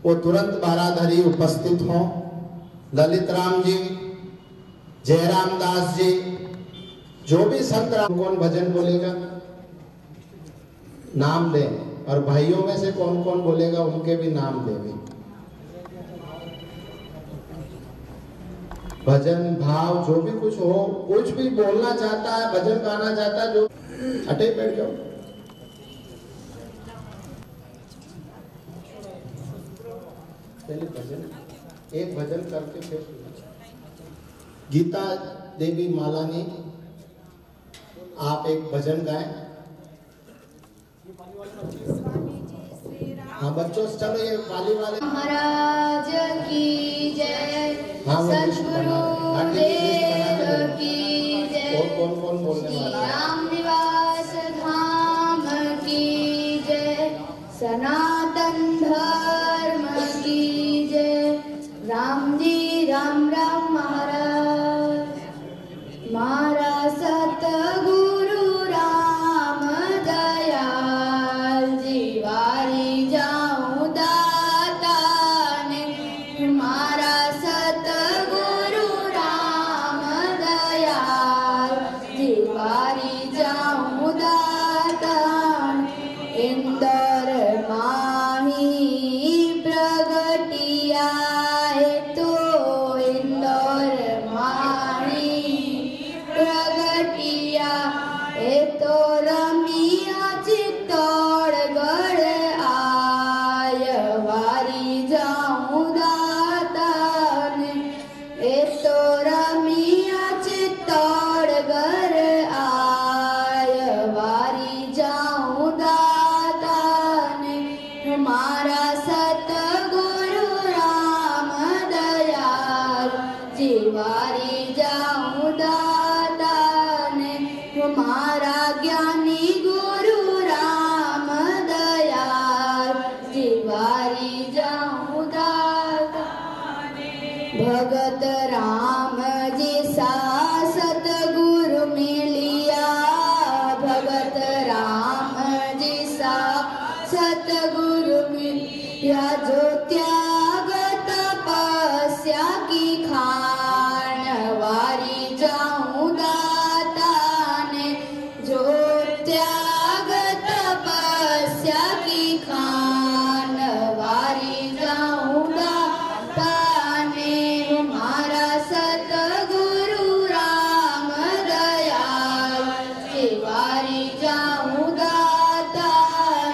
वो तुरंत बाराधरी उपस्थित हों। ललित राम जी, जयराम दास जी, जो भी संत राम, कौन भजन बोलेगा नाम दें, और भाइयों में से कौन कौन बोलेगा उनके भी नाम दें। भजन भाव जो भी कुछ हो, कुछ भी बोलना चाहता है, भजन गाना चाहता है, जो हटे बैठ जाओ। पहले भजन, एक भजन करके फिर गीता देवी मालानी, आप एक भजन गाएं। हाँ बच्चों, चलो ये पाली वाले महाराज की जय, सद्गुरु देव की जय, और कौन कौन बोलने वाला है? राम निवास धाम की जय, सनातन धर्म की जय, राम जी राम राम महाराज। मारा सतगुरु राम दयाल, जीवारी जाऊं दाता ने। मारा सतगुरु राम दयाल, जीवारी जाऊं दाता ने। इंदौर माही प्रगटिया तो, इंदौर माही प्रगटिया तो, रमिया चित्तौड़गढ़ आय, वारी जाऊं दाता ने। तो रमिया चित्तौड़गढ़ आय, वारी जाऊं दाता ने। हमारा सतगुरु राम दयाल, जीवारी जाऊं दाता ने। हमारा ज्ञानी गुरु राम दयाल, जीवारी जाऊं दाता ने। भगत राम जी सा सतगुरु मिलिया, भगत राम जी सा सतगुरु मिलिया। जो त्याग तपस्या की खान, वारी जाऊं दाता ने। जो त्याग तपस्या की खान, वारी जाऊं दाता ने। हमारा सतगुरु राम दयाल, जीवारी जाऊं दाता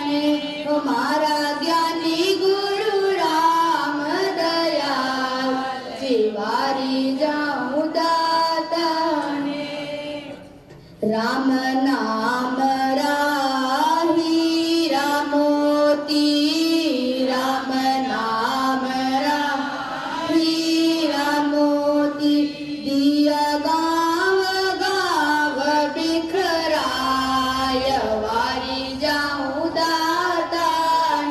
ने। हमारा ज्ञानी गुरु राम दयाल, जीवारी जाऊं दाता ने। राम नाम राही रामोती, राम नाम राही रामोती। दिया गाँव गाँव बिखराय, वारी जाऊं दाता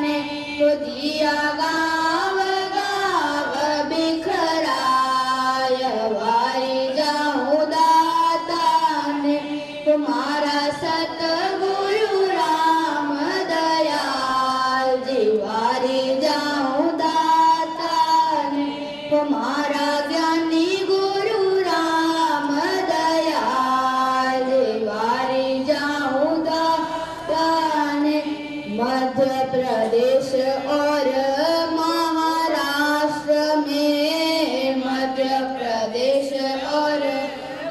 ने। तो दिया गाँव गाँव बिखराय, वारी जाऊं दाता ने। तुम्हारा सतगुरु राम दयाल, जीवारी जाऊं दाता ने। तुम्हारा ज्ञानी गुरु राम दयाल, जीवारी जाऊं दाता ने। मध्य प्रदेश और महाराष्ट्र में, मध्य प्रदेश और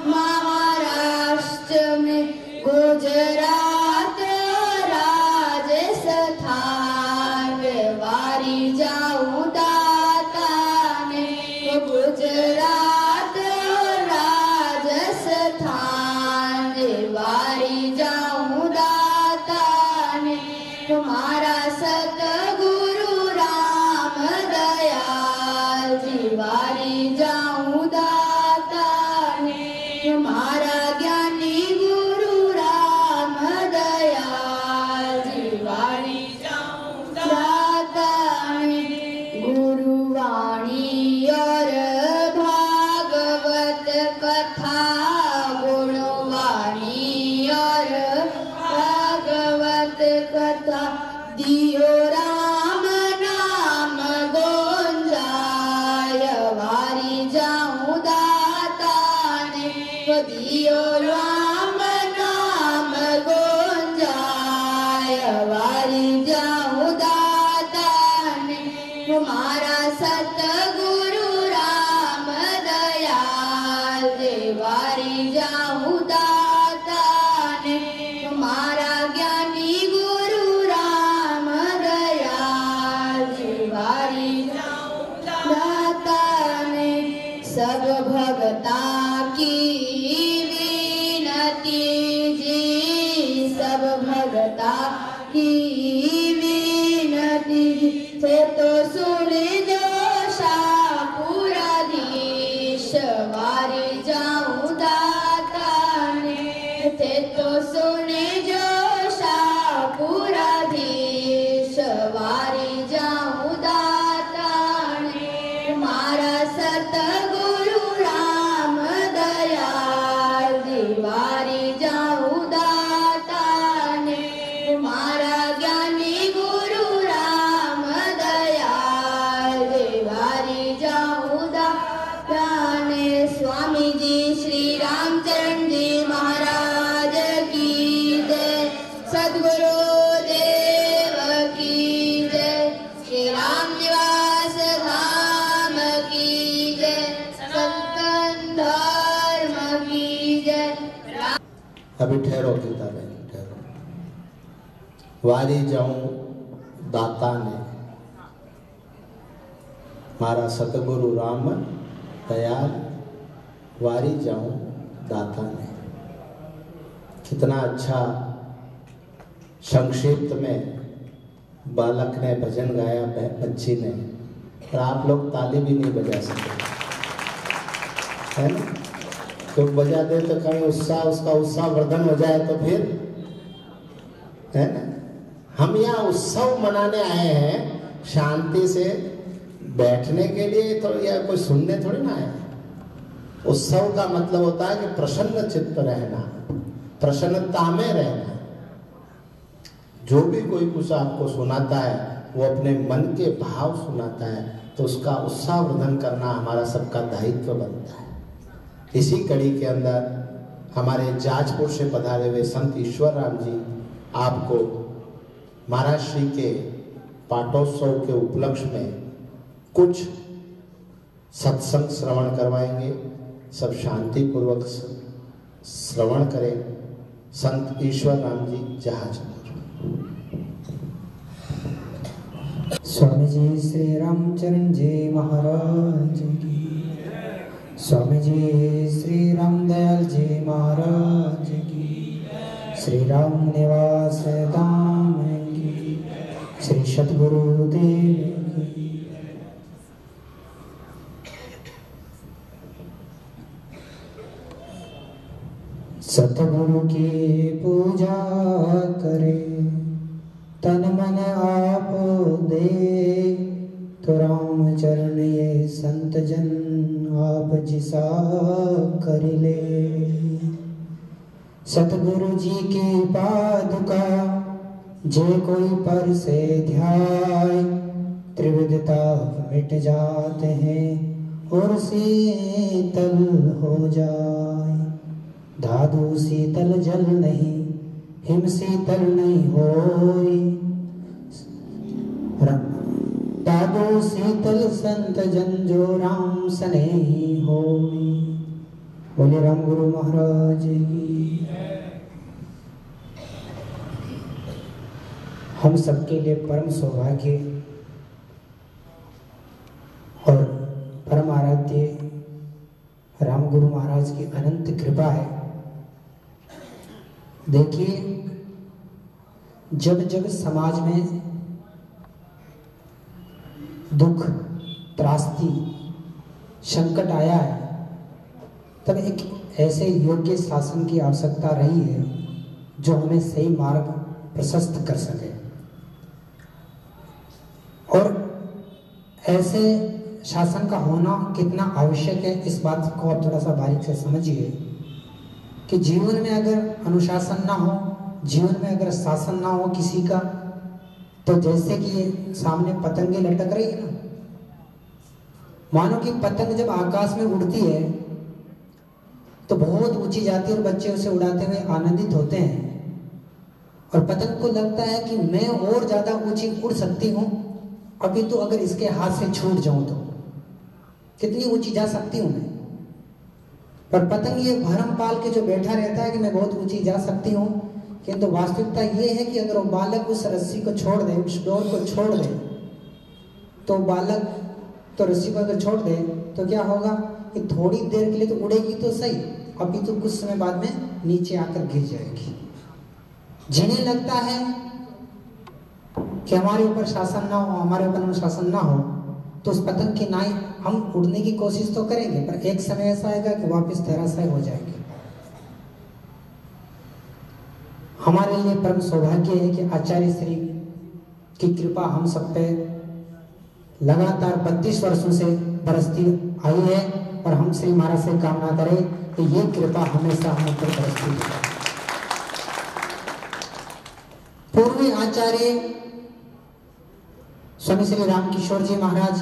महाराष्ट्र में, गुजरात राजस्थान, वारी जाऊं दाता ने। गुजरात राजस्थान, वारी जाऊं दाता ने। तुम्हारा सतगुरु थे तो सुने जो शाहपुराधीश वारी जाऊं दाता ने थे तो सुने जो शाहपुराधीश वारी जाऊं दाता ने मारा सतगुरु राम दयाल दीवारी जाऊं दाता ने मारा ज्ञानी गुरु राम दयाल दीवारी जाऊं दाता ने स्वामी जी श्री रामचरण जी महाराज की जय सद्गुरु देव की जय श्री राम निवास धाम की जय सनातन धर्म की जय। अभी ठहरो गीता बहन, ठहरो। वारी जाऊं दाता ने मारा सतगुरु राम दयाल वारी जाऊं दाता ने। कितना अच्छा संक्षिप्त में बालक ने भजन गाया, बच्ची ने, और आप लोग ताली भी नहीं बजा सके, है ना? तो बजा दे तो कहीं उत्साह, उसका उत्साह वर्धन हो जाए तो फिर, है ना? हम यहाँ उत्सव मनाने आए हैं, शांति से बैठने के लिए तो, या कोई सुनने थोड़ी ना आए। उत्सव का मतलब होता है कि प्रसन्न चित्त रहना, प्रसन्नता में रहना। जो भी कोई कुछ आपको सुनाता है वो अपने मन के भाव सुनाता है, तो उसका उत्साह वर्धन करना हमारा सबका दायित्व बनता है। इसी कड़ी के अंदर हमारे जाजपुर से पधारे हुए संत ईश्वर राम जी आपको महाराज श्री के पाटोत्सव के उपलक्ष्य में कुछ सत्संग श्रवण करवाएंगे। सब शांति पूर्वक श्रवण करें। संत ईश्वर राम जी जहाजपुर। स्वामी जी श्री रामचरण जी महाराज की, स्वामी जी श्री रामदयाल जी महाराज की, श्री राम निवास धाम की, श्री सतगुरु देव की। सतगुरु की पूजा करे, तन मन आप दे, तो राम चरण ये संत जन आप जिसा कर ले। सतगुरु जी की पादुका जे कोई पर से ध्याय, त्रिविधता मिट जाते हैं और शीतल हो जाए। धाधु शीतल जल नहीं, हिम शीतल नहीं होई, दादो शीतल संत जन जो राम स्नेही होई। बोले राम गुरु महाराज की। हम सबके लिए परम सौभाग्य और परम आराध्य राम गुरु महाराज की अनंत कृपा है। देखिए, जब जब समाज में दुख, त्रासदी, संकट आया है, तब एक ऐसे योग्य शासन की आवश्यकता रही है जो हमें सही मार्ग प्रशस्त कर सके। और ऐसे शासन का होना कितना आवश्यक है, इस बात को आप थोड़ा सा बारीक से समझिए कि जीवन में अगर अनुशासन ना हो, जीवन में अगर शासन ना हो किसी का, तो जैसे कि ये सामने पतंगे लटक रही है ना, मानो कि पतंग जब आकाश में उड़ती है तो बहुत ऊंची जाती है और बच्चे उसे उड़ाते हुए आनंदित होते हैं, और पतंग को लगता है कि मैं और ज्यादा ऊंची उड़ सकती हूँ, अभी तो अगर इसके हाथ से छूट जाऊं तो कितनी ऊंची जा सकती हूँ मैं। पर पतंग ये भरम पाल के जो बैठा रहता है कि मैं बहुत ऊंची जा सकती हूँ, किंतु वास्तविकता ये है कि अगर वो बालक उस रस्सी को छोड़ दे, उस डोर को छोड़ दे, तो बालक तो रस्सी को अगर छोड़ दे तो क्या होगा कि थोड़ी देर के लिए तो उड़ेगी तो सही, अभी तो कुछ समय बाद में नीचे आकर गिर जाएगी। जिन्हें लगता है कि हमारे ऊपर शासन ना हो, हमारे ऊपर अनुशासन ना हो, तो उस पतंग की नाई हम उड़ने की कोशिश तो करेंगे, पर एक समय ऐसा आएगा कि वापस धराशायी हो जाएंगे। हमारे लिए परम सौभाग्य है कि आचार्य श्री की कृपा हम सब पे लगातार 32 वर्षों से बरसती आई है, और हम श्री महाराज से कामना करें कि ये कृपा हमेशा हम पर बरसती रहे। पूर्वी आचार्य स्वामी श्री रामकिशोर जी महाराज,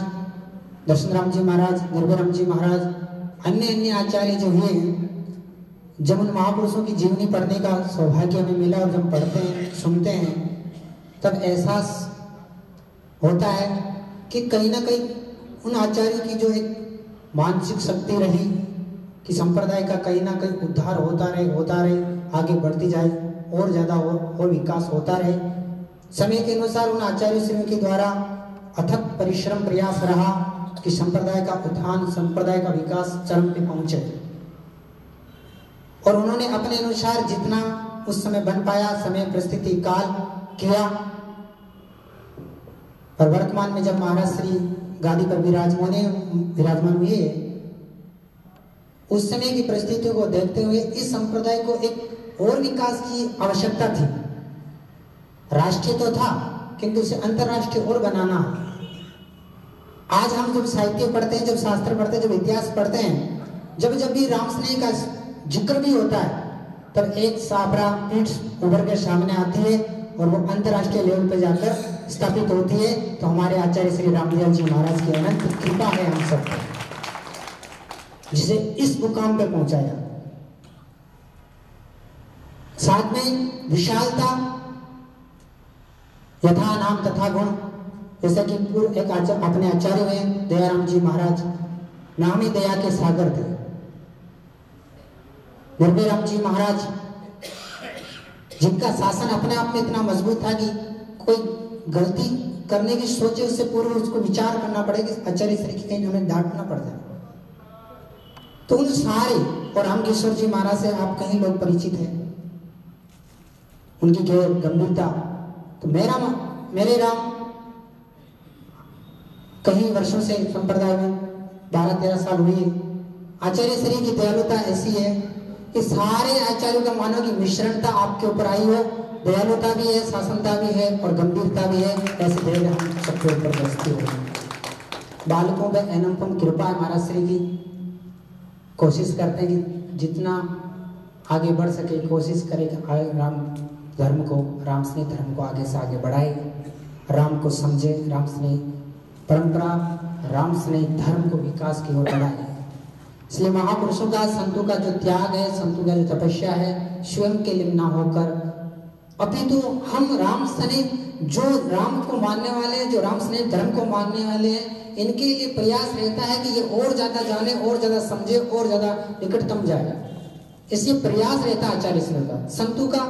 दर्शन राम जी महाराज, निर्भय राम जी महाराज, अन्य आचार्य जो हुए, जब उन महापुरुषों की जीवनी पढ़ने का सौभाग्य हमें मिला और जब पढ़ते हैं, सुनते हैं, तब एहसास होता है कि कहीं ना कहीं उन आचार्यों की जो एक मानसिक शक्ति रही कि संप्रदाय का कहीं ना कहीं उद्धार होता रहे, आगे बढ़ती जाए, और ज़्यादा और विकास होता रहे। समय के अनुसार उन आचार्य श्री के द्वारा अथक परिश्रम प्रयास रहा कि संप्रदाय का उत्थान, संप्रदाय का विकास चरम पे पहुंचे, और उन्होंने अपने अनुसार जितना उस समय बन पाया, समय परिस्थिति काल किया। और वर्तमान में जब महाराज श्री गादी पर विराजमान हुए, उस समय की परिस्थितियों को देखते हुए इस संप्रदाय को एक और विकास की आवश्यकता थी। राष्ट्रीय तो था, किंतु उसे अंतरराष्ट्रीय और बनाना। आज हम जब साहित्य पढ़ते हैं, जब शास्त्र पढ़ते हैं, जब इतिहास पढ़ते हैं, जब भी राम स्नेह का जिक्र भी होता है, तब एक साबरा पीठ उभर के सामने आती है और वो अंतरराष्ट्रीय लेवल पर जाकर स्थापित होती है। तो हमारे आचार्य श्री रामदयाल जी महाराज की अनंत कृपा है हम सब पर, जिसे इस मुकाम पे पहुंचाया। साथ में विशालता, यथा नाम तथा गुण, जैसा कि पूर्व एक अपने आचार्य हुए दयाराम जी महाराज, नाम ही दया के सागर थे। निर्भय राम जी महाराज, जिनका शासन अपने आप में इतना मजबूत था कि कोई गलती करने की सोचे उससे पूर्व उसको विचार करना पड़े कि आचार्य श्री की कहीं हमें डांटना पड़ जाए। तो उन सारे, और रामकिशोर जी महाराज से आप कहीं लोग परिचित हैं, उनकी गंभीरता। तो मेरे राम कई वर्षों से संप्रदाय में 12-13 साल हुए। आचार्य श्री की दयालुता ऐसी है कि सारे आचार्यों का मानो कि मिश्रणता आपके ऊपर आई हो, दयालुता भी है, शासनता भी है और गंभीरता भी है। ऐसे धैर्य हम सबके ऊपर बरसती हो। बालकों पे अनुपम कृपा महाराज श्री की, कोशिश करते हैं कि जितना आगे बढ़ सके कोशिश करें कि राम धर्म को, राम स्नेह धर्म को आगे से आगे बढ़ाए, राम को समझे, राम स्नेह परंपरा, राम स्नेह धर्म को विकास की ओर बढ़ाए। इसलिए महापुरुषों का, संतों का जो त्याग है, संतों का जो तपस्या है, स्वयं के लिए ना होकर अपितु हम राम स्नेह, जो राम को मानने वाले हैं, जो राम स्नेह धर्म को मानने वाले हैं, इनके लिए प्रयास रहता है कि ये और ज्यादा जाने, और ज्यादा समझे, और ज्यादा निकटतम जाए। इसलिए प्रयास रहता है आचार्य श्री का। संतों का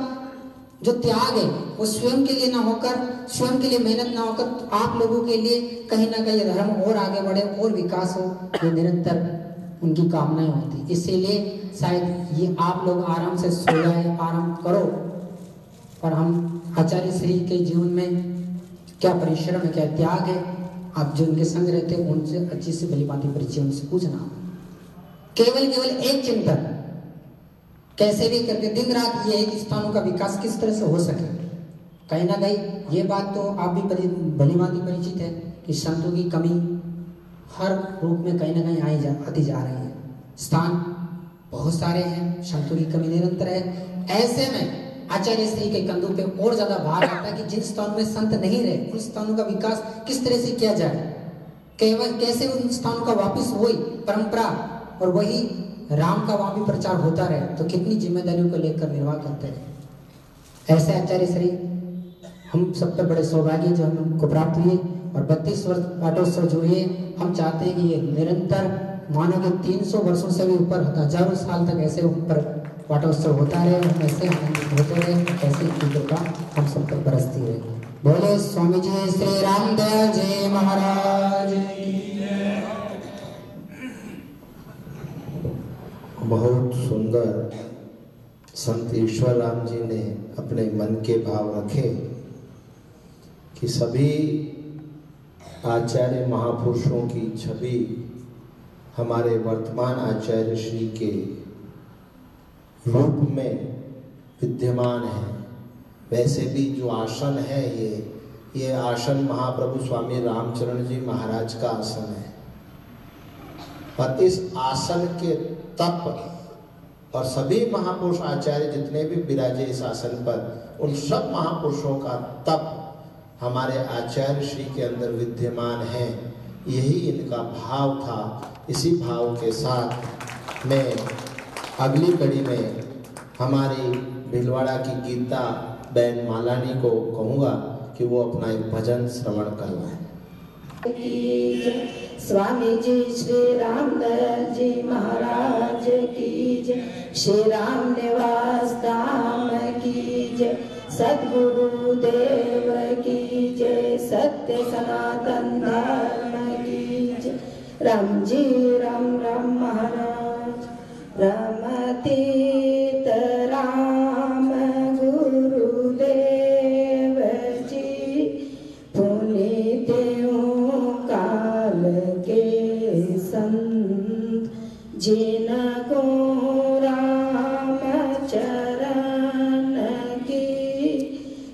जो त्याग है वो स्वयं के लिए ना होकर, स्वयं के लिए मेहनत ना होकर, आप लोगों के लिए कहीं ना कहीं धर्म और आगे बढ़े और विकास हो, ये निरंतर उनकी कामनाएं होती। इसीलिए शायद ये आप लोग आराम से सो जाए, आराम करो, और हम आचार्य श्री के जीवन में क्या परिश्रम है, क्या त्याग है, आप जो उनके संग रहते हैं उनसे अच्छी से भली भांति परिचय उनसे पूछना। केवल एक चिंतन, कैसे भी करके दिन रात ये एक स्थानों का विकास किस तरह से हो सके। कहीं ना कहीं ये बात तो आप भी भली भांति परिचित है कि संतों की कमी हर रूप में कहीं ना कहीं आती जा रही है। स्थान बहुत सारे हैं, संतों की कमी निरंतर है। ऐसे में आचार्य श्री के कंधों पे और ज्यादा भार आता है कि जिन स्थानों में संत नहीं रहे उन स्थानों का विकास किस तरह से किया जाए, केवल कैसे उन स्थानों का वापस वही परंपरा और वही राम का वहां भी प्रचार होता रहे। तो कितनी जिम्मेदारियों को लेकर निर्वाह करते हैं। ऐसे आचार्य श्री हम सब पर बड़े सौभाग्य जो हमको प्राप्त हुए, और 32 वर्ष पाठोत्सव जो हुए, हम चाहते हैं कि ये निरंतर मानो कि 300 वर्षों से भी ऊपर, हजारों साल तक ऐसे ऊपर पाठोत्सव होता रहे, हम ऐसे आनंदित होते रहे, ऐसे की कृपा हम सब पर बरसती रहे। बोले स्वामी जी श्री रामदयाल जी महाराज। बहुत सुंदर संत ईश्वर राम जी ने अपने मन के भाव रखे कि सभी आचार्य महापुरुषों की छवि हमारे वर्तमान आचार्य श्री के रूप में विद्यमान है। वैसे भी जो आसन है ये आसन महाप्रभु स्वामी रामचरण जी महाराज का आसन है। और इस आसन के तप और सभी महापुरुष आचार्य जितने भी विराजे इस आसन पर, उन सब महापुरुषों का तप हमारे आचार्य श्री के अंदर विद्यमान है। यही इनका भाव था। इसी भाव के साथ मैं अगली कड़ी में हमारी भीलवाड़ा की गीता बहन मालानी को कहूँगा कि वो अपना एक भजन श्रवण करवाएं। स्वामी जी श्री राम दयाल जी महाराज की जय, श्री राम निवास धाम की जय, सद्गुरु देव की जय, सत्य सनातन धर्म की जय। राम जी राम राम महाराज, रमतीत राम गुरुदेव जी, पुनीत काल के संत, जिनको राम चरण की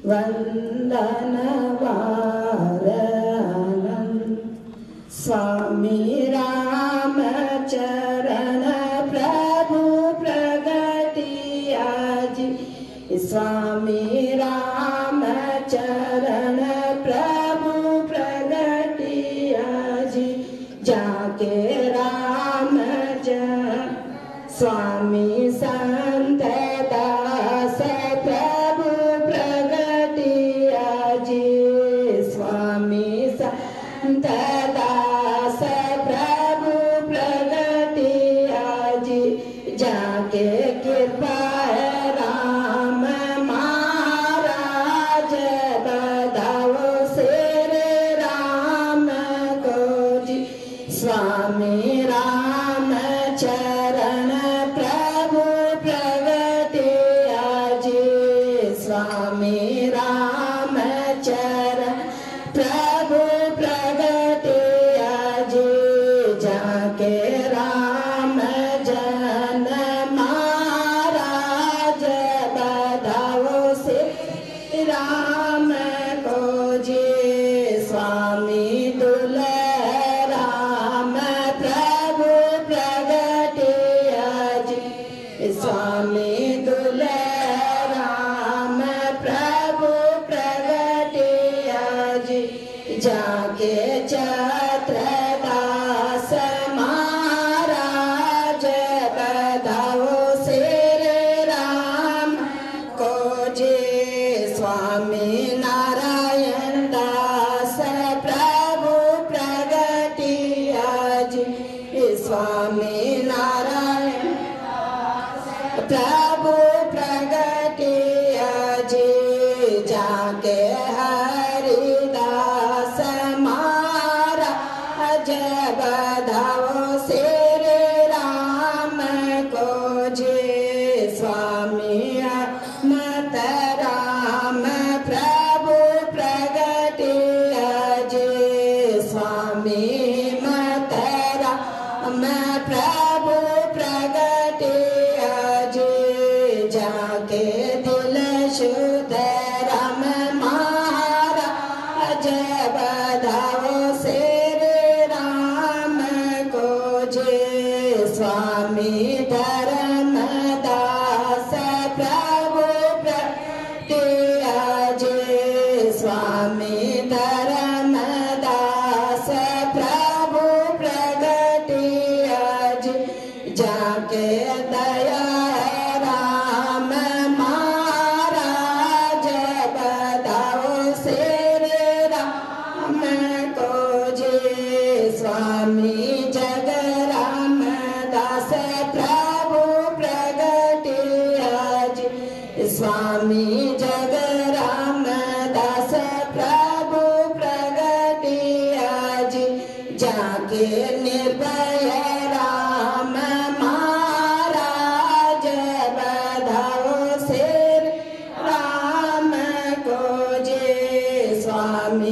वंदन वार आनंद। स्वामी राम चरण प्रभु प्रगटिया जी, स्वामी राम चरण प्रभु प्रगटिया जी, जाके राम जन स्वामी संत दास प्रभु प्रगटिया जी, स्वामी संत दास प्रभु प्रगटिया जी, जाके कृपा राम महाराज बधाओ श्री राम को जी, स्वामी राम चरण प्रभु प्रगटिया जी, स्वामी राम चरण प्रभु प्रगटिया जी, जाके राम जन महाराज बधाओ श्री राम को जी, स्वामी दुल्हे राम प्रभु प्रगटिया जी, स्वामी दुल्हे राम प्रभु प्रगटिया जी, जाके छत्रदास महाराज बधाओ श्री राम को जी, स्वामी नारायण दास प्रभु प्रगटिया जी, स्वामी नारायण प्रभु प्रगटिया जी, जाके हरिदास महाराज बधाओ श्री राम को जी, स्वामी मत राम प्रभु प्रगटिया जी, स्वामी मत राम प्रभु प्रगटिया जी, जाके दिल शुद्ध राम महाराज बधाओ श्री राम को जी, स्वामी धर्म दास प्रभु प्रगटिया जी, स्वामी धर्म दास प्रभु प्रगटिया जी, जाके दया राम महाराज बधाओ श्री राम को जी, स्वामी जग राम दास प्रभु प्रगटिया जी, स्वामी जग राम दास प्रभु प्रगटिया जी, जाके निर्भय राम महाराज बधाओ श्री राम को जी, स्वामी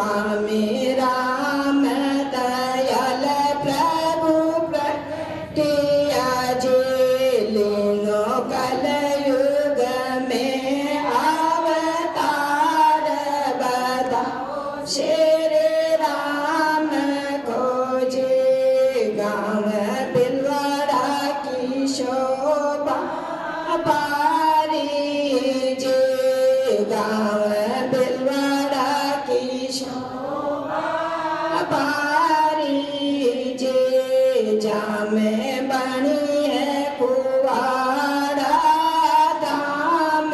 स्वामी राम दयाल प्रभु प्रटिया जे लीनो कलयुग में अवतार बताओ श्री राम को जे गाँव बिलवाड़ा की शोभा पारी जे गाँव बिलवाड़ा की शोभा पारी जे जामे बनी है कुवाड़ा धाम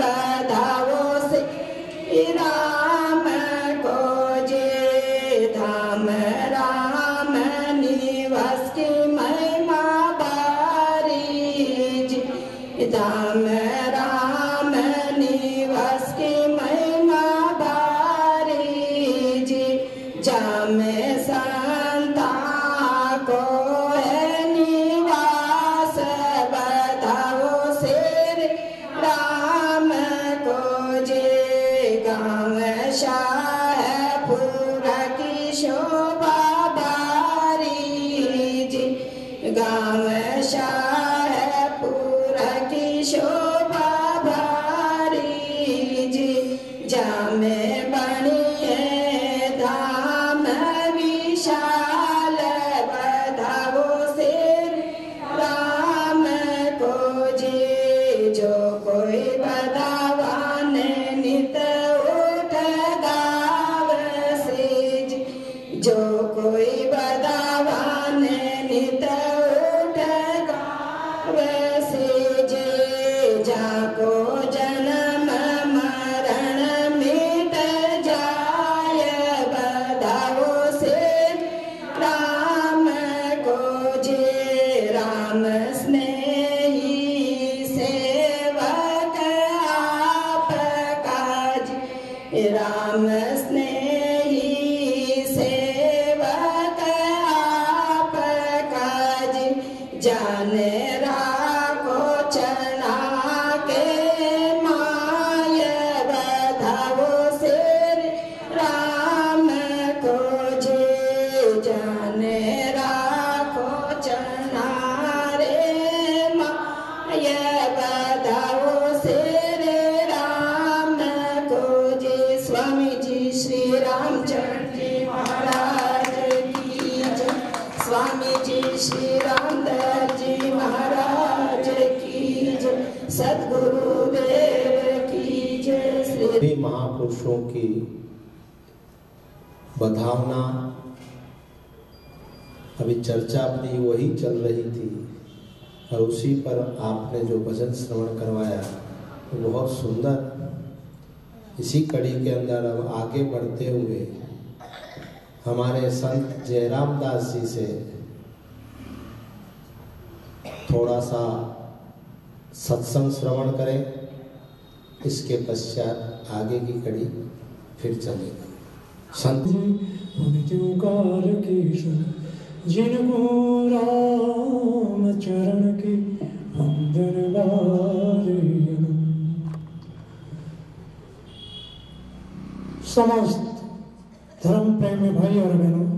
बधाओ से राम को जे धाम राम निवास की महिमा बारी जे धाम राम निवास की महिमा बारी जी जामे संता को है निवास बताओ श्री राम को जे गाँव शाहपुर की शोभा बारी जी गाँव शाहपुर की शोभा भारी जी जामे बनी है धाम विशाल बताओ श्री राम को जी जो कोई बदावान नित उठ गाव से जी जो कोई बदावान नित उठ गाव से जे जाको जन्म मरण मिट जाय बधाओ श्री राम को जे राम स्नेही सेवक आप काज राम स्नेही सेवक आप काज जाने राखो चना के माय बधाओ श्री राम को जे जाने राखो चना रे माय बधाओ श्री राम को जे स्वामी जी श्री रामचंद्र जी महाराज की जय स्वामी जी श्री रामदयाल जी महाराज की जय सद्गुरुदेव की जय श्री सभी महापुरुषों की बधावना अभी चर्चा अपनी वही चल रही थी और उसी पर आपने जो भजन श्रवण करवाया वो बहुत सुंदर। इसी कड़ी के अंदर अब आगे बढ़ते हुए हमारे संत जयराम दास जी से थोड़ा सा सत्संग श्रवण करें, इसके पश्चात आगे की कड़ी फिर चलेगी। संत ओंकार की जिनको राम चरण की वंदन वारियम। समस्त धर्म प्रेमी भाई और बहनों,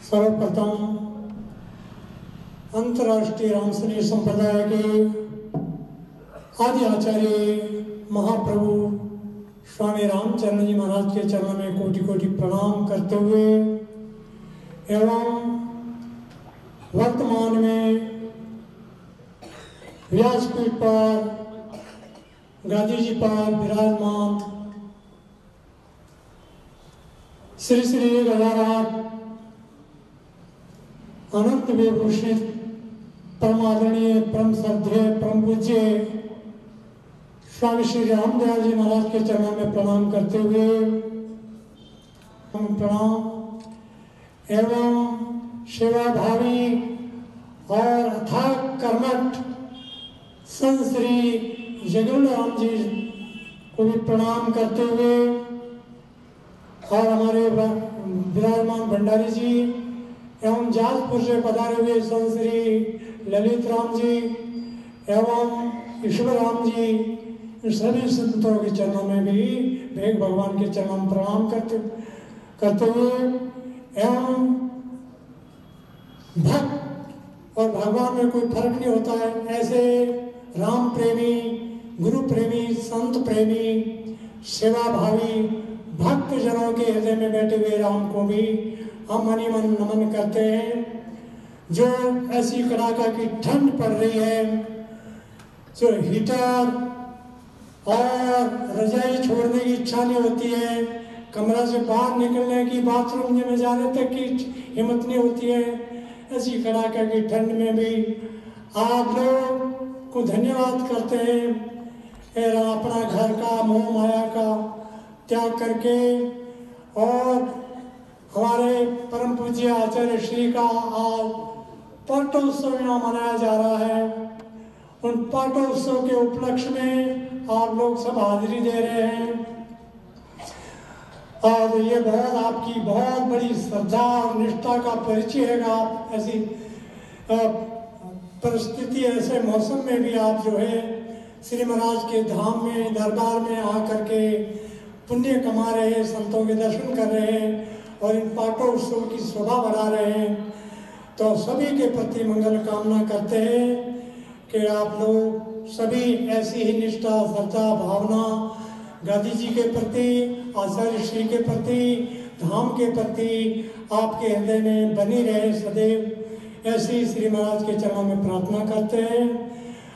सर्वप्रथम अंतर्राष्ट्रीय रामसनेही संप्रदाय के आदि आचार्य महाप्रभु स्वामी रामचंद्र जी महाराज के चरणों में कोटि कोटि प्रणाम करते हुए एवं वर्तमान में व्यासपीठ पर गांधी जी पर विराजमान श्री श्री गजाराज अनंत विभूषित परमादरणीय परम श्रद्धेय परम पूज्य स्वामी श्री रामदयाल जी महाराज के चरणों में प्रणाम करते हुए प्रणाम एवं सेवाभावी और अथाक कर्मठ संत श्री जगुल राम जी को भी प्रणाम करते हुए और हमारे विराजमान भंडारी जी एवं जाजपुर से पधारे हुए संत श्री ललित राम जी एवं ईश्वर राम जी सभी संतों के चरणों में भी भेग भगवान के चरणों में प्रणाम करते हुए एवं भक्त और भगवान में कोई फर्क नहीं होता है, ऐसे राम प्रेमी, गुरु प्रेमी, संत प्रेमी, सेवा भावी भक्त जनों के हृदय में बैठे हुए राम को भी हम मनी मन नमन करते हैं। जो ऐसी कड़ाका की ठंड पड़ रही है, जो हीटर और रजाई छोड़ने की इच्छा नहीं होती है, कमरा से बाहर निकलने की, बाथरूम में जाने तक की हिम्मत नहीं होती है, ऐसी कड़ाका की ठंड में भी आप लोग को धन्यवाद करते हैं। अपना घर का मोह माया का त्याग करके और हमारे परम पूज्य आचार्य श्री का आज पाठोत्सव यहाँ मनाया जा रहा है। उन पाठोत्सव के उपलक्ष्य में आप लोग सब हाजिरी दे रहे हैं और ये बहुत आपकी बहुत बड़ी श्रद्धा और निष्ठा का परिचय है। आप ऐसी परिस्थिति, ऐसे मौसम में भी आप जो है श्री महाराज के धाम में, दरबार में आकर के पुण्य कमा रहे हैं, संतों के दर्शन कर रहे हैं और इन पाठोत्सव की शोभा बढ़ा रहे हैं। तो सभी के प्रति मंगल कामना करते हैं कि आप लोग सभी ऐसी ही निष्ठा, श्रद्धा, भावना गांधी जी के प्रति, आचार्य श्री के प्रति, धाम के प्रति आपके हृदय में बनी रहे सदैव, ऐसी श्री महाराज के चरणों में प्रार्थना करते हैं।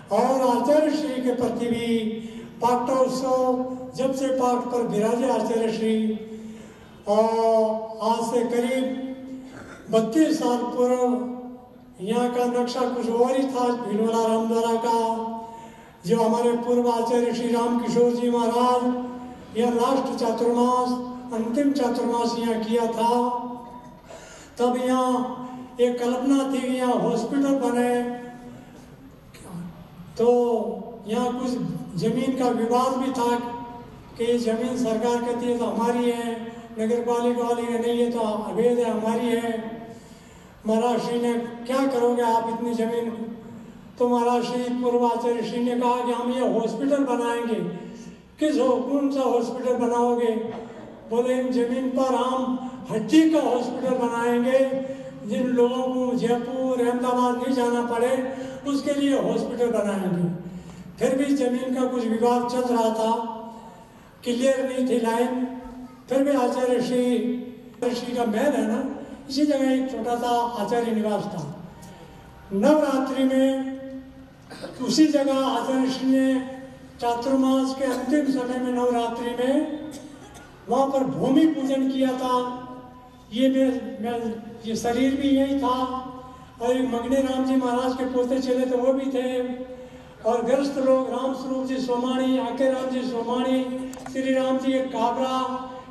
और आचार्य श्री के प्रति भी पाठोत्सव जब से पाठ पर विराजे आचार्य श्री, और आज से करीब 32 साल पूर्व यहाँ का नक्शा कुछ और ही था, भीलवाड़ा रामद्वारा का, जो हमारे पूर्व आचार्य श्री राम किशोर जी महाराज यह लास्ट चातुर्मास, अंतिम चातुर्मास यहाँ किया था। तब यहाँ एक कल्पना थी कि यहाँ हॉस्पिटल बने, तो यहाँ कुछ जमीन का विवाद भी था कि जमीन सरकार कहती है तो हमारी है, नगर पालिका वाली है नहीं है तो अवैध है, हमारी है। महाराज श्री ने क्या करोगे आप इतनी जमीन? तो महाराज श्री पूर्व आचार्य श्री ने कहा कि हम ये हॉस्पिटल बनाएंगे। किस हो, कौन सा हॉस्पिटल बनाओगे? बोले इन जमीन पर हम हड्डी का हॉस्पिटल बनाएंगे, जिन लोगों को जयपुर, अहमदाबाद नहीं जाना पड़े उसके लिए हॉस्पिटल बनाएंगे। फिर भी जमीन का कुछ विवाद चल रहा था, क्लियर नहीं थी लाइन। फिर भी आचार्य श्री का महल है ना, इसी जगह एक छोटा सा आचार्य निवास था। नवरात्रि में उसी जगह आचार्य श्री ने चातुर्मास के अंतिम समय में नवरात्रि में वहाँ पर भूमि पूजन किया था। ये शरीर भी यही था और एक मगने राम जी महाराज के पोते चले थे वो भी थे, और ग्रस्त लोग राम स्वरूप जी सोमाणी, आके राम जी सोमाणी, श्री राम जी एक काबरा,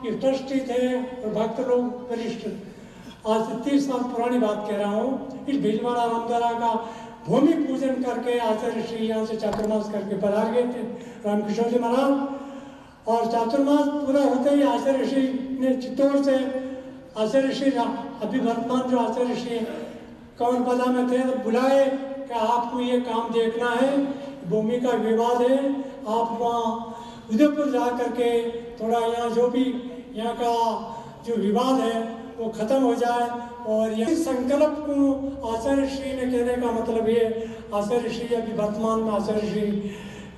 ये ट्रस्टी थे और भक्त लोग वरिष्ठ। आज से 30 साल पुरानी बात कह रहा हूँ। इस भीलवाड़ा रामद्वारा का भूमि पूजन करके आचार्य श्री यहाँ से चातुर्मास करके पधार गए थे रामकिशोर जी महाराज। और चातुर्मास पूरा होते ही आचार्य श्री ने चित्तौड़ से आचार्य श्री अभी वर्तमान जो आचार्य श्री कौन पदा में थे तो बुलाए कि आपको ये काम देखना है, भूमि का विवाद है, आप वहाँ उदयपुर जा करके थोड़ा यहाँ जो भी यहाँ का जो विवाद है वो खत्म हो जाए। और यही संकल्प को आचार्य श्री ने कहने का मतलब ये, आचार्य श्री अभी वर्तमान में आचार्य श्री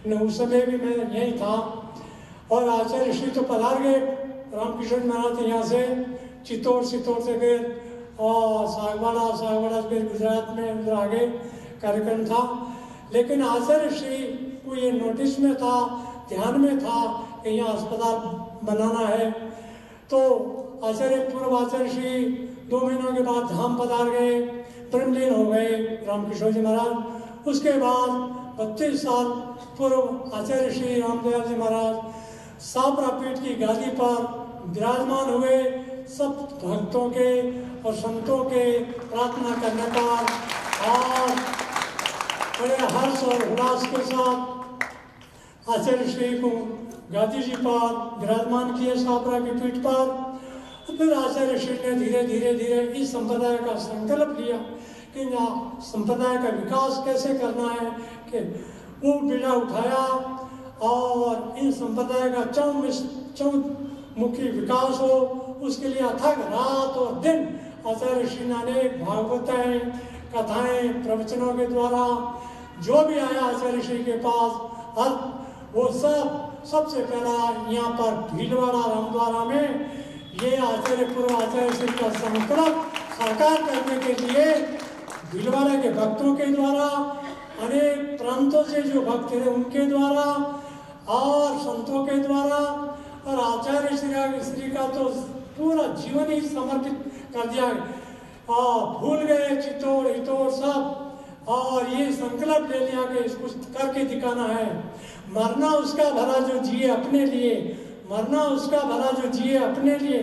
ने उस समय भी मैं यही था और आचार्य श्री तो पधार गए रामकिशोर महाराज यहाँ से चित्तौड़ से गए और सागवाड़ा फिर गुजरात में उधर आगे कार्यक्रम था। लेकिन आचार्य श्री को ये नोटिस में था, ध्यान में था कि यहाँ अस्पताल बनाना है। तो पूर्व आचार्य श्री 2 महीनों के बाद धाम पधार गए, ब्रह्मलीन हो गए रामकिशोर जी महाराज। उसके बाद 32 साल पूर्व आचार्य श्री रामदयाल जी महाराज साबरा पीठ की गादी पर विराजमान हुए। सब भक्तों के और संतों के प्रार्थना करने पर और बड़े हर्ष और उल्लास के साथ आचार्य श्री को गादी जी पर विराजमान किए साबरा की पीठ पर। फिर आचार्य श्री ने धीरे धीरे इस संप्रदाय का संकल्प लिया कि संप्रदाय का विकास कैसे करना है, कि वो बीड़ा उठाया और इन संप्रदाय का चौमुखी विकास हो, उसके लिए अथक रात और दिन आचार्य श्री ने अनेक भागवतें, कथाएं, प्रवचनों के द्वारा जो भी आया आचार्य श्री के पास वो सबसे पहला यहाँ पर भीलवाड़ा रामद्वारा में ये आचार्य पूर्व आचार्य श्री का संकल्प साकार करने के लिए भीलवाड़ा के भक्तों के द्वारा, अनेक प्रांतों से जो भक्त थे उनके द्वारा और संतों के द्वारा, और आचार्य श्री का तो पूरा जीवन ही समर्पित कर दिया। भूल गए चितौड़ हितौड़ सब, और ये संकल्प ले लिया कि इसको करके दिखाना है। मरना उसका भला जो जिए अपने लिए, मरना उसका भला जो जिए अपने लिए,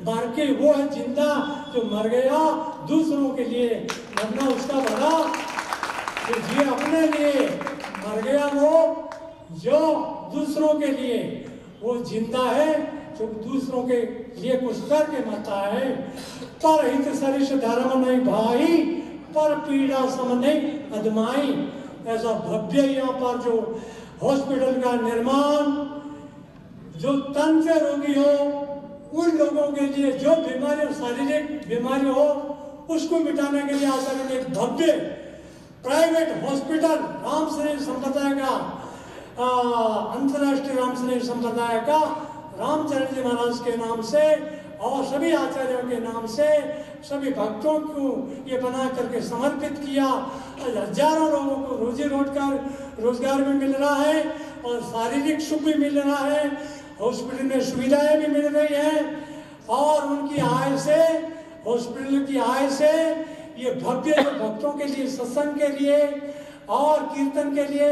मर के वो है जिंदा जो मर गया दूसरों के लिए। मरना उसका भला जो जिए अपने लिए, मर गया वो जो दूसरों के लिए। वो जिंदा है जो दूसरों के लिए कुछ करके मरता है। पर हित सरिष धर्म नहीं भाई, पर पीड़ा सम नहीं अदमाई। ऐसा भव्य यहाँ पर जो हॉस्पिटल का निर्माण, जो तन से रोगी हो उन लोगों के लिए, जो बीमारी शारीरिक बीमारी हो उसको मिटाने के लिए आचार्य ने एक भव्य प्राइवेट हॉस्पिटल रामशरीर संप्रदाय का, अंतर्राष्ट्रीय रामशरीर संप्रदाय का रामचरण जी महाराज के नाम से और सभी आचार्यों के नाम से सभी भक्तों को ये बना करके समर्पित किया। हजारों लोगों को रोजगार भी मिल रहा है और शारीरिक सुख भी मिल रहा है। हॉस्पिटल में सुविधाएं भी मिल रही हैं और उनकी आय से, हॉस्पिटल की आय से ये भव्य भक्तों के लिए, सत्संग के लिए और कीर्तन के लिए,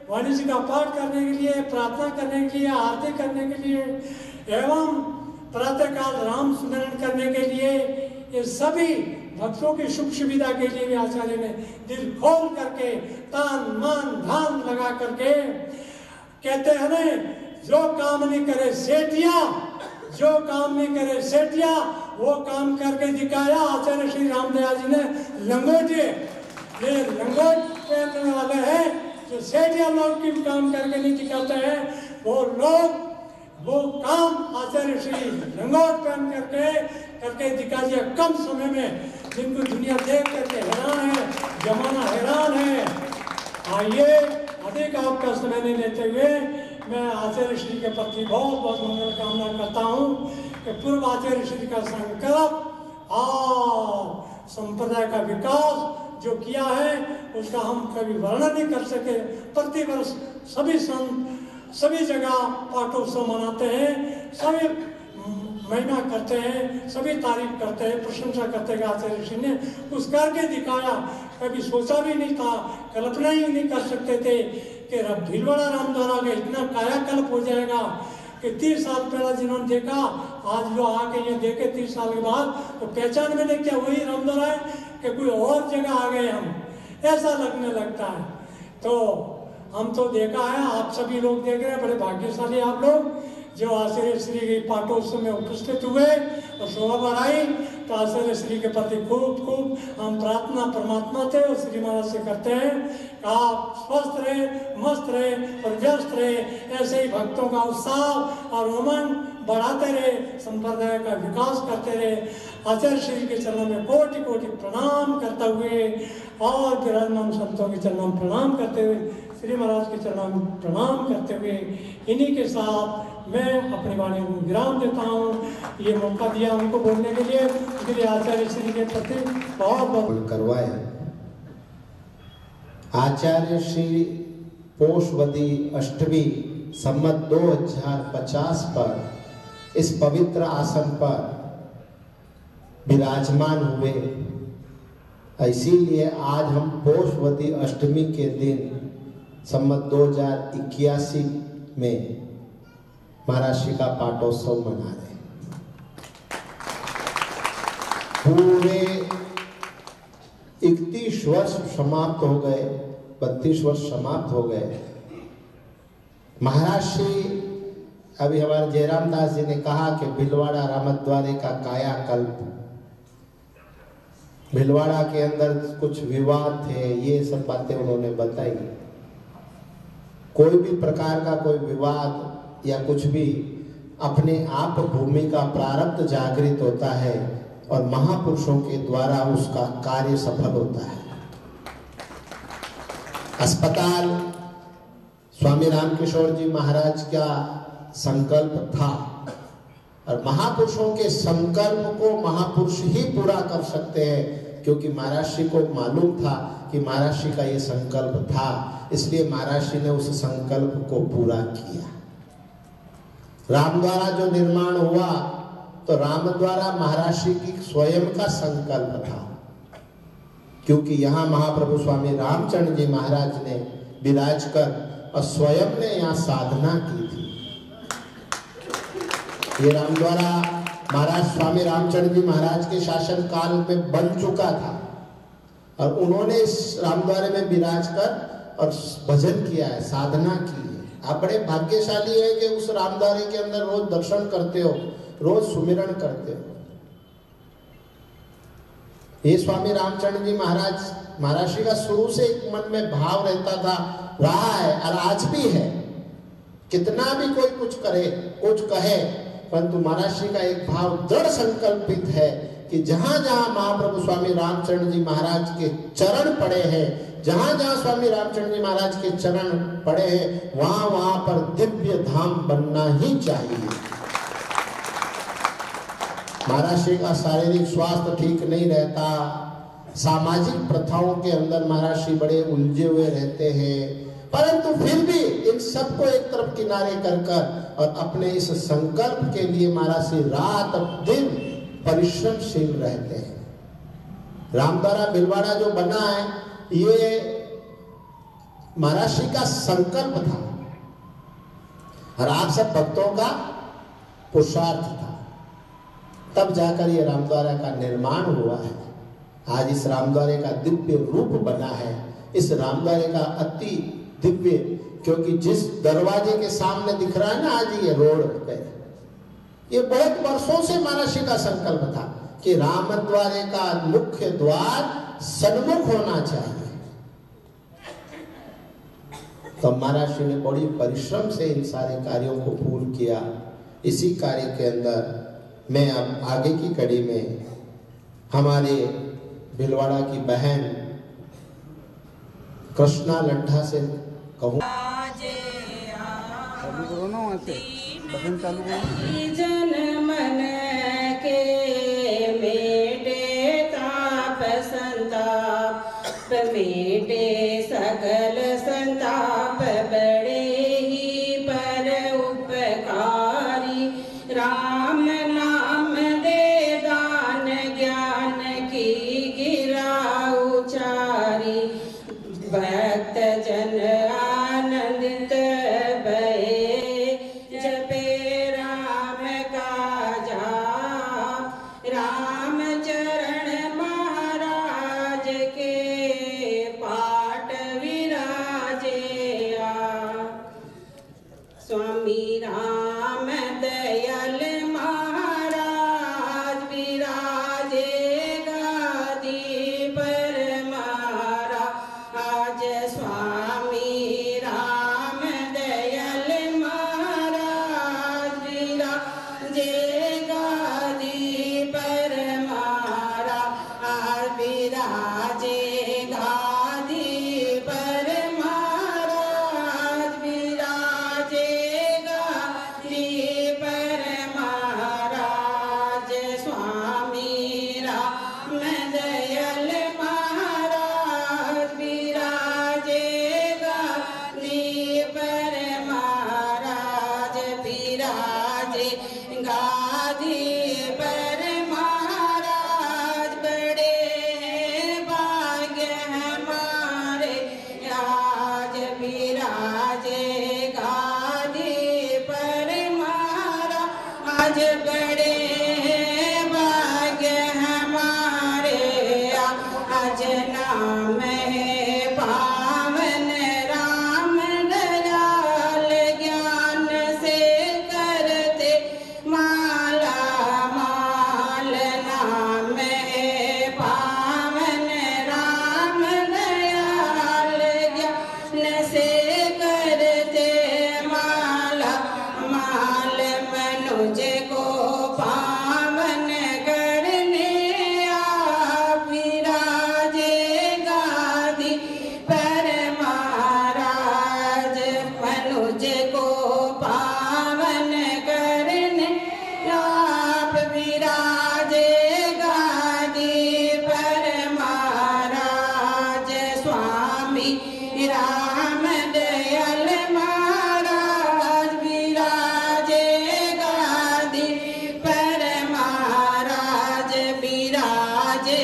वाणी जी का पाठ करने के लिए, प्रार्थना करने के लिए, आरती करने के लिए एवं प्रातःकाल राम स्मरण करने के लिए, ये सभी भक्तों की सुख सुविधा के लिए भी आचार्य ने दिल खोल करके तान मान धान लगा करके, कहते हैं ना, जो काम नहीं करे सेठिया, जो काम नहीं करे सेठिया, वो काम करके दिखाया आचार्य श्री रामदयाल जी ने। लंगोटे, ये लंगोट पहनने वाले हैं जो सेठिया लोग की काम करके नहीं दिखाते हैं, वो लोग वो काम आचार्य श्री लंगोट पहन करके दिखा दिया कम समय में, जिनको दुनिया देख करके हैरान है, जमाना हैरान है। आइए, अधिक आपका समय नहीं लेते हुए मैं आचार्य श्री के प्रति बहुत बहुत मंगल कामना करता हूँ कि पूर्व आचार्य श्री का संकल्प और संप्रदाय का विकास जो किया है उसका हम कभी वर्णन नहीं कर सके। प्रतिवर्ष सभी संत सभी जगह पाठोत्सव मनाते हैं, सभी महिमा करते हैं, सभी तारीफ करते हैं, प्रशंसा करते हैं। आचार्य श्री ने कुछ करके दिखाया, कभी सोचा भी नहीं था, कल्पना ही नहीं कर सकते थे कि भीलवाड़ा रामद्वारा का इतना कायाकल्प हो जाएगा कि 30 साल पहले जिन्होंने देखा, आज जो आके ये देखे 30 साल के बाद तो पहचान में नहीं क्या वही रामद्वारा है कि कोई और जगह आ गए हम, ऐसा लगने लगता है। तो हम तो देखा है, आप सभी लोग देख रहे हैं, बड़े भाग्यशाली आप लोग जो आचार्य श्री के पाठोत्सव में उपस्थित हुए और शोभा बढ़ाई। तो आचार्य श्री के प्रति खूब खूब हम प्रार्थना परमात्मा से और श्री महाराज से करते हैं कि आप स्वस्थ रहे, मस्त रहे और व्यस्त रहे, ऐसे ही भक्तों का उत्साह और उमंग बढ़ाते रहे, संप्रदाय का विकास करते रहे। आचार्य श्री के चरणों में कोटि कोटि प्रणाम करते हुए और विराजमान संतों के चरणों में प्रणाम करते हुए, श्री महाराज के चरणों में प्रणाम करते हुए, इन्हीं के साथ मैं अपनी वाणी को विराम देता हूँ। ये मौका दिया उनको बोलने के लिए, उसके लिए आचार्य श्री के प्रति बहुत बहुत करवाए। आचार्य श्री पोषवदी अष्टमी संवत 2050 पर इस पवित्र आसन पर विराजमान हुए। इसीलिए आज हम पोषवदी अष्टमी के दिन संवत 2081 में महाराज श्री का पाठोत्सव मना रहे। पूरे 31 वर्ष समाप्त हो गए, 32 वर्ष समाप्त हो गए। महाराज श्री, अभी हमारे जयराम दास जी ने कहा कि भीलवाड़ा रामद्वारे का कायाकल्प, भीलवाड़ा के अंदर कुछ विवाद थे, ये सब बातें उन्होंने बताई। कोई भी प्रकार का कोई विवाद या कुछ भी अपने आप भूमि का प्रारब्ध जागृत होता है और महापुरुषों के द्वारा उसका कार्य सफल होता है। अस्पताल स्वामी रामकिशोर जी महाराज का संकल्प था और महापुरुषों के संकल्प को महापुरुष ही पूरा कर सकते हैं, क्योंकि महाराज श्री को मालूम था कि महाराज श्री का ये संकल्प था, इसलिए महाराज श्री ने उस संकल्प को पूरा किया। राम द्वारा जो निर्माण हुआ तो राम द्वारा महाराज श्री की स्वयं का संकल्प था, क्योंकि यहाँ महाप्रभु स्वामी रामचंद्र जी महाराज ने विराज कर और स्वयं ने यहाँ साधना की थी। ये राम द्वारा महाराज स्वामी रामचंद्र जी महाराज के शासन काल में बन चुका था और उन्होंने इस रामद्वारे में विराज कर और भजन किया है, साधना की है। आप बड़े भाग्यशाली है कि उस रामद्वारे के अंदर रोज दर्शन करते हो, रोज सुमिरन करते हो। ये स्वामी रामचंद्र जी महाराज श्री का शुरू से एक मन में भाव रहता था, रहा है और आज भी है। कितना भी कोई कुछ करे कुछ कहे, परंतु महाराज श्री का एक भाव दृढ़ संकल्पित है कि जहां जहां महाप्रभु स्वामी रामचंद्र जी महाराज के चरण पड़े हैं, जहां जहां स्वामी रामचंद्र जी महाराज के चरण पड़े हैं, वहां वहां पर दिव्य धाम बनना ही चाहिए। महाराज श्री का शारीरिक स्वास्थ्य ठीक नहीं रहता, सामाजिक प्रथाओं के अंदर महाराज श्री बड़े उलझे हुए रहते हैं, परंतु फिर भी इन सबको एक तरफ किनारे कर और अपने इस संकल्प के लिए महाराज श्री रात दिन परिश्रमशील रहते हैं। रामद्वारा भिलवाड़ा जो बना है ये महाराज श्री का संकल्प था और आप सब भक्तों का पुरुषार्थ था, तब जाकर ये रामद्वारा का निर्माण हुआ है। आज इस रामद्वारे का दिव्य रूप बना है। इस रामद्वारे का अति दिव्य, क्योंकि जिस दरवाजे के सामने दिख रहा है ना आज ये रोड पे, ये बहुत वर्षों से महाराज श्री का संकल्प था कि रामद्वारे का मुख्य द्वार सन्मुख होना चाहिए। तो महाराज श्री ने बड़ी परिश्रम से इन सारे कार्यों को पूर्ण किया। इसी कार्य के अंदर मैं अब आगे की कड़ी में हमारे भिलवाड़ा की बहन कृष्णा लड्ढा से कहूँ। जन मन के मेटे ताप संताप मेटे सकल संताप बड़े ही पर उपकारी राम नाम दे दान ज्ञान की गिरा उचारी भक्त जन आनंदित भये जपे राम का जाप राम चरण महाराज के पाट विराजे स्वामी राम दयाल महाराज विराजे गादी पर महाराज स्वामी राम दयाल महाराज विराजे गादी पर महाराज विराजे गादी पर महाराज विराजे गादी पर महाराज स्वामी राम दयाल महाराज विराजे गादी पर महाराज विराजे गादी पर महाराज बड़े भाग्य हमारे आज विराजे गादी पर महाराज बड़े भाग्य हमारे आज नाम है पावन राम दयाल ज्ञान से करते माला माल नाम है पावन राम दयाल ज्ञान से करते मनुज को पावन करने आप विराजे गादी पर महाराज। मनुज को पावन करने आप विराजे गादी पर महाराज। स्वामी राम दयाल महाराज विराजे गादी पर महाराज। विराजे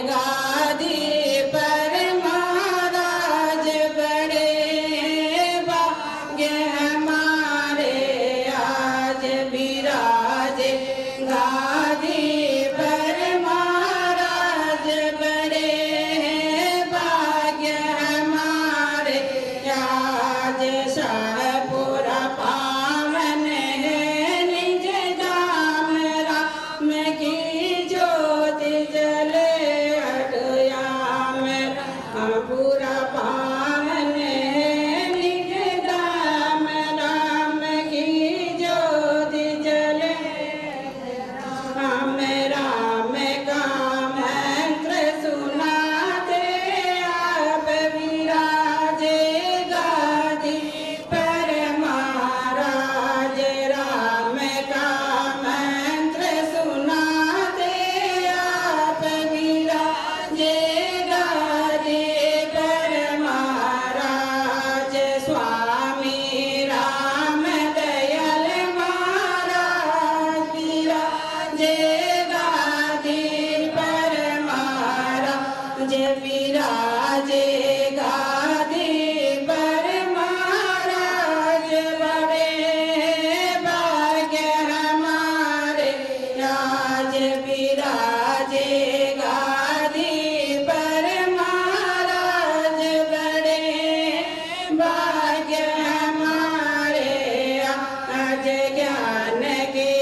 गादी पर महाराज। बड़े भाग्य हमारे आज विराजे गादी पर महाराज। बड़े भाग्य हमारे आज। शाहपुर पावन है निज धाम राम की ज्योति जले अटयाम। पूरा पावन है निज धाम राम की ज्योति जले। राम राम का मंत्र सुनाते आप विराजे गादी पर महाराज। राम का मंत्र सुनाते आप विराजे गादी पर महाराज। स्वामी राम दयाल महाराज विराजे गादी पर महाराज। विराजे गादी पर महाराज। बड़े भाग्य हमारे आज विराजे गादी पर महाराज। बड़े भाग्य हमारे आज। ज्ञान की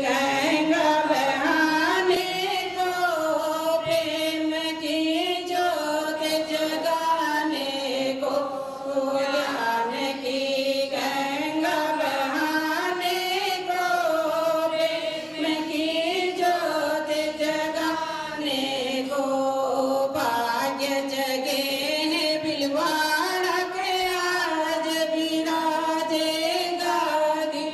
गंगा बहाने को प्रेम की ज्योत जगाने को। ज्ञान की गंगा बहाने को प्रेम की ज्योत जगाने को। भाग्य जगे हैं बिलवाड़ा के आज विराजे गादी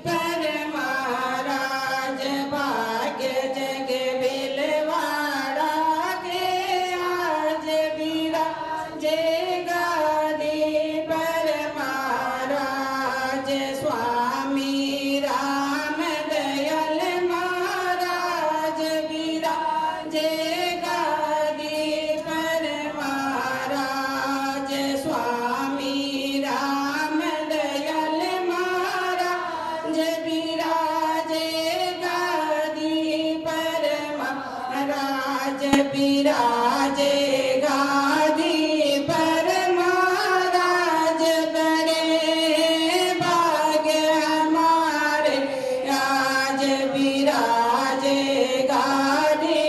पर महाराज। भाग्य जगे बिलवाड़ा के आज विराजे गादी पर महाराज। स्वामी राम दयाल महाराज विराजे गादी पर महाराज। स्वामी राम दयाल महाराज विराजे गादी पर महाराज। विराजे गादी पर महाराज। बड़े भाग्य हमारे आज विराजे गादी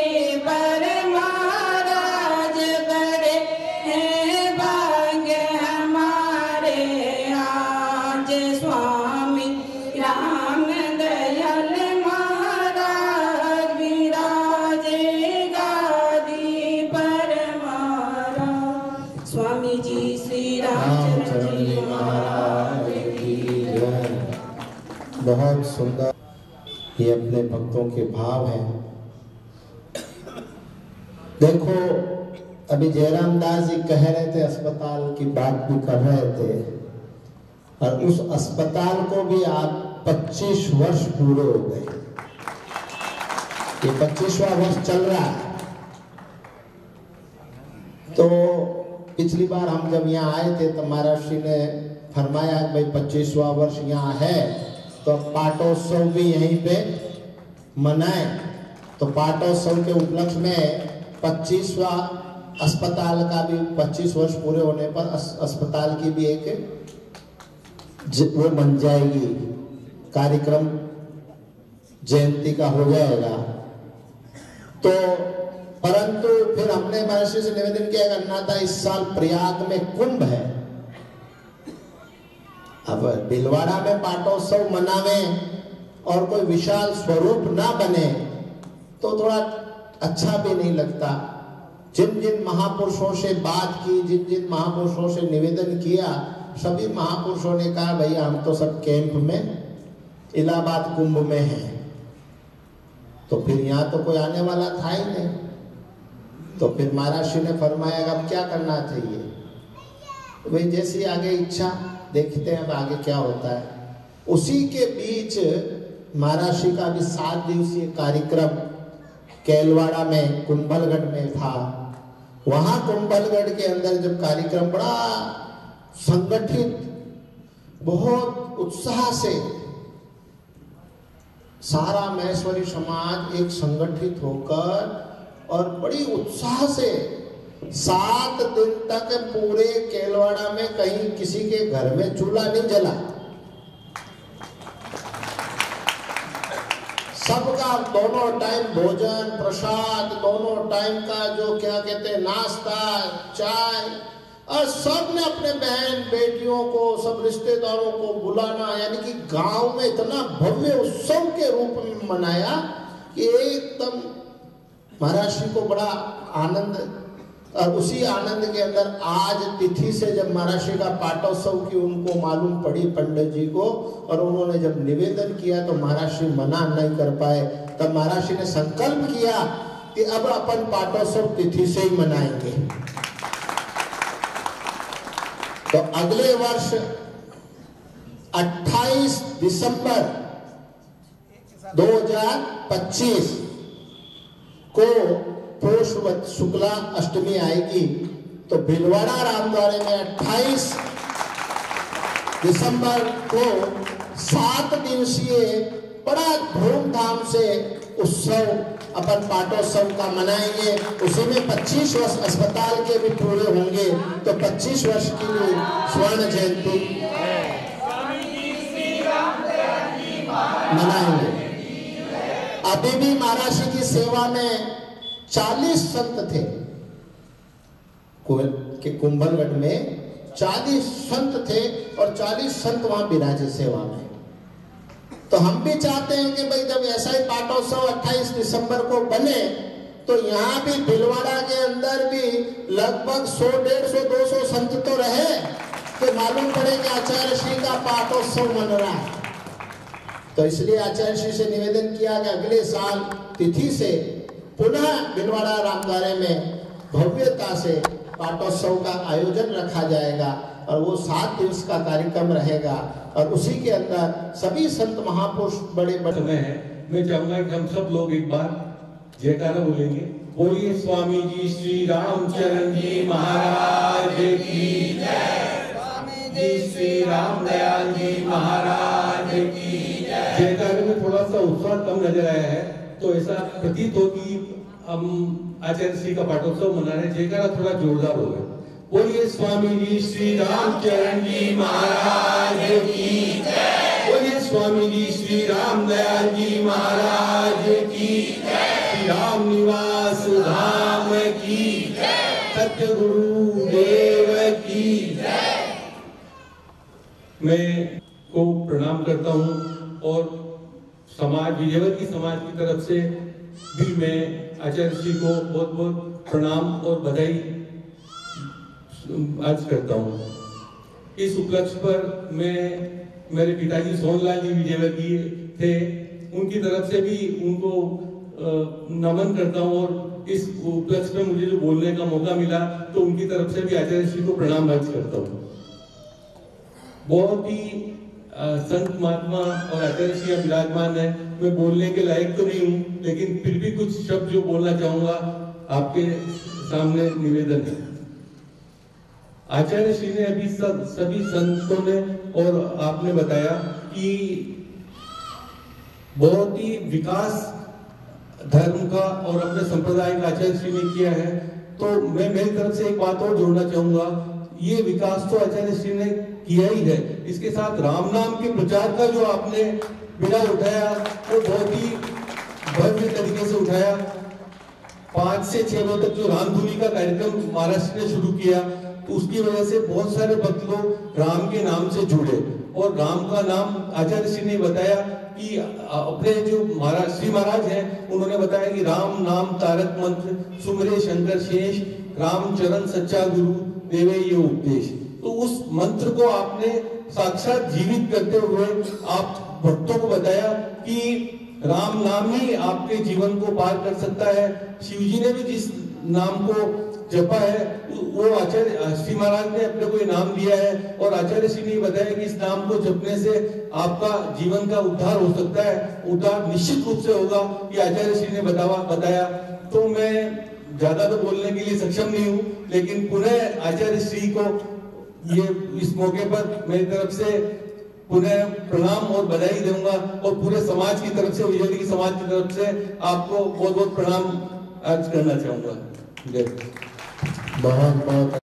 पर महाराज। बड़े भाग्य हमारे आज। स्वामी राम दयाल महाराज विराजे गादी पर महाराज। स्वामी जी श्री रामचंद्र जी महाराज की जय। बहुत सुंदर ये अपने भक्तों के भाव हैं। देखो अभी जयराम दास जी कह रहे थे, अस्पताल की बात भी कर रहे थे, और उस अस्पताल को भी आप 25 वर्ष पूरे हो गए। ये 25वां वर्ष चल रहा है। तो पिछली बार हम जब यहाँ आए थे तो महाराज श्री ने फरमाया कि भाई 25वां वर्ष यहाँ है तो पाटोत्सव भी यहीं पे मनाएं। तो पाटोत्सव के उपलक्ष्य में 25वां अस्पताल का भी 25 वर्ष पूरे होने पर अस्पताल की भी एक वो बन जाएगी, कार्यक्रम जयंती का हो जाएगा। तो परंतु फिर हमने महर्षि से निवेदन किया करना था, इस साल प्रयाग में कुंभ है, अब भीलवाड़ा में पाटोत्सव मनावे और कोई विशाल स्वरूप ना बने तो थोड़ा अच्छा भी नहीं लगता। जिन जिन महापुरुषों से बात की, जिन जिन महापुरुषों से निवेदन किया, सभी महापुरुषों ने कहा भैया हम तो सब कैंप में इलाहाबाद कुंभ में हैं, तो फिर यहाँ तो कोई आने वाला था ही नहीं। तो फिर महाराज श्री ने फरमाया अब क्या करना चाहिए, वही जैसी आगे इच्छा, देखते हैं अब आगे क्या होता है। उसी के बीच महाराज श्री का भी 7 दिवसीय कार्यक्रम कैलवाड़ा में कुंभलगढ़ में था। वहां कुंभलगढ़ के अंदर जब कार्यक्रम बड़ा संगठित, बहुत उत्साह से सारा महेश्वरी समाज एक संगठित होकर और बड़ी उत्साह से 7 दिन तक पूरे कैलवाड़ा में कहीं किसी के घर में चूल्हा नहीं जला। सबका दोनों टाइम भोजन प्रसाद, दोनों टाइम का जो क्या कहते हैं नाश्ता, चाय, और सब ने अपने बहन बेटियों को, सब रिश्तेदारों को बुलाना, यानी कि गांव में इतना भव्य उत्सव के रूप में मनाया कि एकदम महाराज श्री को बड़ा आनंद। और उसी आनंद के अंदर आज तिथि से जब महाराज श्री का पाटोत्सव की उनको मालूम पड़ी पंडित जी को, और उन्होंने जब निवेदन किया तो महाराज श्री मना नहीं कर पाए। तब महाराज श्री ने संकल्प किया कि अब अपन पाटोत्सव तिथि से ही मनाएंगे। तो अगले वर्ष 28 दिसंबर 2025 को पौष शुक्ला अष्टमी आएगी। तो भीलवाड़ा रामद्वारे में 28 दिसंबर को 7 दिवसीय बड़ा धूमधाम से उत्सव अपन पाटोत्सव का मनाएंगे। उसी में 25 वर्ष अस्पताल के भी पूरे होंगे, तो 25 वर्ष की भी स्वर्ण जयंती मनाएंगे। अभी भी महाराज जी की सेवा में 40 संत थे कि कुंभलगढ़ में 40 संत थे और 40 संत वहां विराजे सेवा में। तो हम भी चाहते हैं कि भाई जब ऐसा ही पाटोत्सव 28 दिसंबर को बने तो यहाँ भी भीलवाड़ा के अंदर भी लगभग 100, 150, 200 संत तो रहे, तो मालूम पड़े कि आचार्य श्री का पाटोत्सव मन रहा है। तो इसलिए आचार्य श्री से निवेदन किया कि अगले साल तिथि से पुनः भीलवाड़ा रामद्वारे में भव्यता से पाटोत्सव का आयोजन रखा जाएगा और वो 7 दिवस का कार्यक्रम रहेगा। और उसी के अंदर सभी संत महापुरुष बड़े बड़े समय है। मैं चाहूंगा कि हम सब लोग एक बार जयकारा बोलेंगे। बोलिए स्वामी जी श्री रामचरण जी महाराज की जय, स्वामी जी श्री रामदयाल जी महाराज की जय। जयकारे में थोड़ा सा उत्साह कम नजर आया है, तो ऐसा प्रतीत हो कि हम आचार्य श्री का पाटोत्सव मना रहे। जयकारा थोड़ा जोरदार हो गया। बोलिए स्वामी जी श्री रामचरण जी महाराज की जय, बोलिए स्वामी जी श्री रामदयाल जी महाराज की जय, श्री राम निवास धाम की जय, सत्य गुरु देव की जय। मैं को प्रणाम करता हूँ और समाज विजयवती समाज की तरफ से भी मैं आचार्य श्री को बहुत बहुत प्रणाम और बधाई आज करता हूँ। इस उपलक्ष्य पर मैं मेरे पिताजी सोनलाल जी विजयवर्गीय थे, उनकी तरफ से भी उनको नमन करता हूँ। और इस उपलक्ष्य में मुझे जो बोलने का मौका मिला तो उनकी तरफ से भी आचार्य श्री को प्रणाम अर्ज करता हूँ। बहुत ही संत महात्मा और आचार्य श्री विराजमान है। मैं बोलने के लायक तो नहीं हूँ, लेकिन फिर भी कुछ शब्द जो बोलना चाहूंगा आपके सामने निवेदन है। आचार्य श्री ने अभी सभी संतों ने और आपने बताया कि बहुत ही विकास धर्म का और अपने संप्रदाय का आचार्य श्री ने किया है। तो मैं मेरी तरफ से एक बात और जोड़ना चाहूंगा, ये विकास तो आचार्य श्री ने किया ही है, इसके साथ राम नाम के प्रचार का जो आपने बिना उठाया वो बहुत ही भव्य तरीके से उठाया। 5 से 6 बजे तक जो रामधुनी का कार्यक्रम महाराष्ट्र ने शुरू किया, तो उसकी वजह से बहुत सारे भक्त लोग राम के नाम से जुड़े। और राम का नाम आचार्य श्री ने बताया कि अपने जो महाराज श्री महाराज हैं उन्होंने बताया कि राम नाम तारक मंत्र सुमरे शंकर शेष राम चरण सच्चा गुरु देवे ये उपदेश। तो उस मंत्र को आपने साक्षात जीवित करते हुए आप भक्तों को बताया कि राम नाम ही आपके जीवन को पार कर सकता है। शिव जी ने भी जिस नाम को जपा है वो आचार्य श्री महाराज ने अपने को नाम दिया है और आचार्य श्री ने बताया कि इस नाम को जपने से आपका जीवन का उद्धार हो सकता है। उद्धार निश्चित रूप से होगा, ये आचार्य श्री ने बताया। तो मैं ज्यादा तो बोलने के लिए सक्षम नहीं हूँ, लेकिन पुनः आचार्य श्री को ये इस मौके पर मेरी तरफ से पुनः प्रणाम और बधाई दूंगा और पूरे समाज की तरफ से, उज्जैन की समाज की तरफ से आपको बहुत बहुत प्रणाम अर्ज करना चाहूंगा। जय। बहुत बहुत